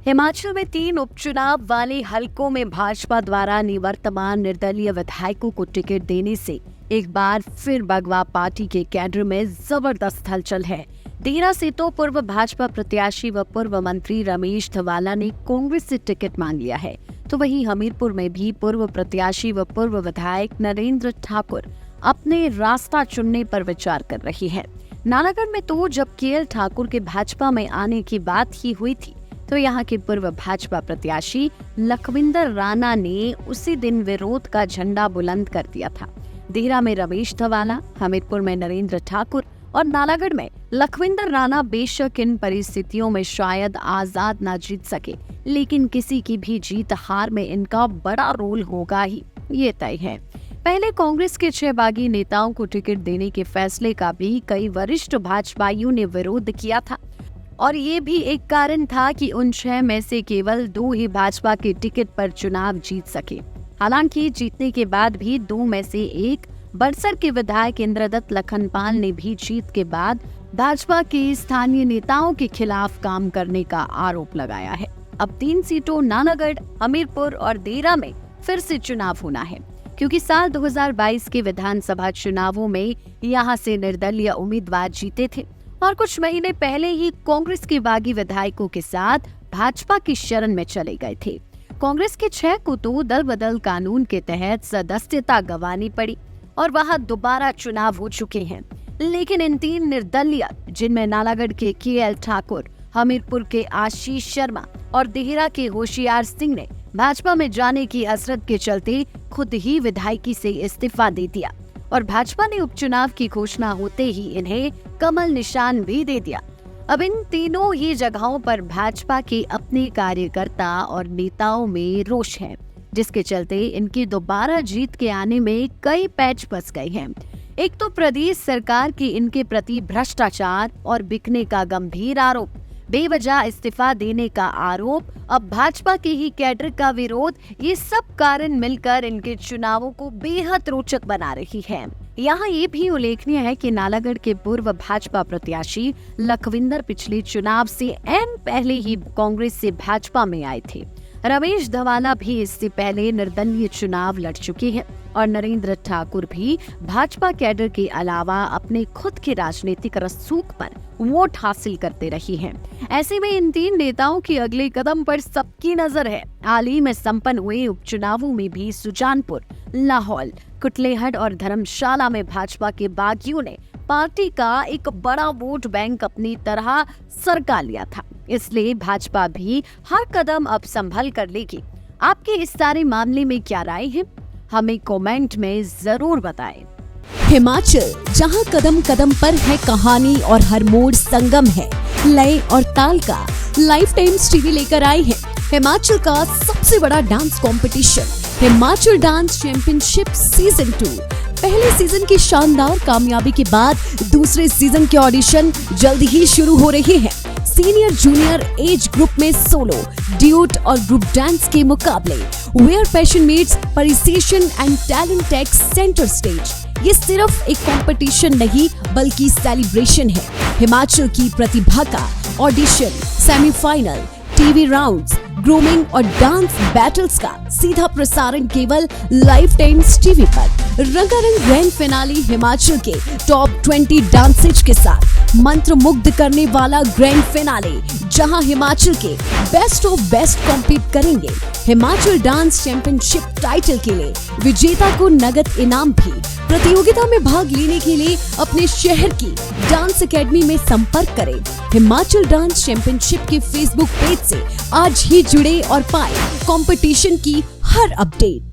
हिमाचल में 3 उपचुनाव वाले हलकों में भाजपा द्वारा निवर्तमान निर्दलीय विधायकों को टिकट देने से एक बार फिर बगवा पार्टी के कैडर में जबरदस्त हलचल है। देरा से तो पूर्व भाजपा प्रत्याशी व पूर्व मंत्री रमेश धवाला ने कांग्रेस से टिकट मांग लिया है, तो वहीं हमीरपुर में भी पूर्व प्रत्याशी व पूर्व विधायक नरेंद्र ठाकुर अपने रास्ता चुनने पर विचार कर रही है। नालागढ़ में तो जब केएल ठाकुर के भाजपा में आने की बात ही हुई थी, तो यहाँ के पूर्व भाजपा प्रत्याशी लखविंदर राणा ने उसी दिन विरोध का झंडा बुलंद कर दिया था। देहरा में रमेश धवाला, हमीरपुर में नरेंद्र ठाकुर और नालागढ़ में लखविंदर राणा बेशक इन परिस्थितियों में शायद आजाद ना जीत सके, लेकिन किसी की भी जीत हार में इनका बड़ा रोल होगा ही, ये तय है। पहले कांग्रेस के 6 बागी नेताओं को टिकट देने के फैसले का भी कई वरिष्ठ भाजपाइयों ने विरोध किया था, और ये भी एक कारण था कि उन 6 में से केवल 2 ही भाजपा के टिकट पर चुनाव जीत सके। हालांकि जीतने के बाद भी 2 में से एक बड़सर के विधायक इंद्रदत्त लखनपाल ने भी जीत के बाद भाजपा के स्थानीय नेताओं के खिलाफ काम करने का आरोप लगाया है। अब 3 सीटों नालागढ़, हमीरपुर और देहरा में फिर से चुनाव होना है, क्योंकि साल 2022 के विधानसभा चुनावों में यहाँ से निर्दलीय उम्मीदवार जीते थे और कुछ महीने पहले ही कांग्रेस के बागी विधायकों के साथ भाजपा की शरण में चले गए थे। कांग्रेस के 6 को तो दल बदल कानून के तहत सदस्यता गंवानी पड़ी और वहां दोबारा चुनाव हो चुके हैं, लेकिन इन 3 निर्दलीय, जिनमें नालागढ़ के केएल ठाकुर, हमीरपुर के आशीष शर्मा और देहरा के होशियार सिंह ने भाजपा में जाने की हसरत के चलते खुद ही विधायकी से इस्तीफा दे दिया और भाजपा ने उपचुनाव की घोषणा होते ही इन्हें कमल निशान भी दे दिया। अब इन तीनों ही जगहों पर भाजपा के अपने कार्यकर्ता और नेताओं में रोष है, जिसके चलते इनकी दोबारा जीत के आने में कई पैच फंस गए हैं। एक तो प्रदेश सरकार की इनके प्रति भ्रष्टाचार और बिकने का गंभीर आरोप, बेवजह इस्तीफा देने का आरोप, अब भाजपा के ही कैडर का विरोध, ये सब कारण मिलकर इनके चुनावों को बेहद रोचक बना रही है। यहाँ ये भी उल्लेखनीय है कि नालागढ़ के पूर्व भाजपा प्रत्याशी लखविंदर पिछले चुनाव से ऐन पहले ही कांग्रेस से भाजपा में आए थे। रमेश धवाला भी इससे पहले निर्दलीय चुनाव लड़ चुके हैं और नरेंद्र ठाकुर भी भाजपा कैडर के अलावा अपने खुद के राजनीतिक रसूख पर वोट हासिल करते रहे हैं। ऐसे में इन 3 नेताओं के अगले कदम पर सबकी नजर है। हाल ही में संपन्न हुए उपचुनावों में भी सुजानपुर, लाहौल, कुटलेहड़ और धर्मशाला में भाजपा के बागियों ने पार्टी का एक बड़ा वोट बैंक अपनी तरह सरका लिया था। इसलिए भाजपा भी हर कदम अब संभल कर लेगी। आपके इस सारे मामले में क्या राय है, हमें कमेंट में जरूर बताएं। हिमाचल, जहां कदम कदम पर है कहानी और हर मोड़ संगम है लय और ताल का, लाइफ टाइम्स टीवी लेकर आए हैं हिमाचल का सबसे बड़ा dance competition, Himachal dance championship season 2। पहले सीजन की शानदार कामयाबी के बाद दूसरे सीजन के ऑडिशन जल्द ही शुरू हो रहे हैं। सीनियर जूनियर एज ग्रुप में सोलो, ड्यूट और ग्रुप डांस के मुकाबले, where passion meets precision and talent takes centre stage. ये सिर्फ एक कंपटीशन नहीं बल्कि सेलिब्रेशन है। हिमाचल की प्रतिभा का audition, semifinal, TV rounds, grooming और डांस बैटल्स का सीधा प्रसारण केवल लाइफ टाइम्स टीवी पर। रंगारंग ग्रैंड फिनाले हिमाचल के टॉप 20 डांसेज के साथ मंत्रमुग्ध करने वाला ग्रैंड फिनाले, जहां हिमाचल के बेस्ट ऑफ बेस्ट कॉम्पीट करेंगे। हिमाचल डांस चैंपियनशिप टाइटल के लिए विजेता को नगद इनाम भी। प्रतियोगिता में भाग लेने के लिए अपने शहर की डांस एकेडमी में संपर्क करें। हिमाचल डांस चैंपियनशिप के फेसबुक पेज से आज ही जुड़े और पाएं कंपटीशन की हर अपडेट।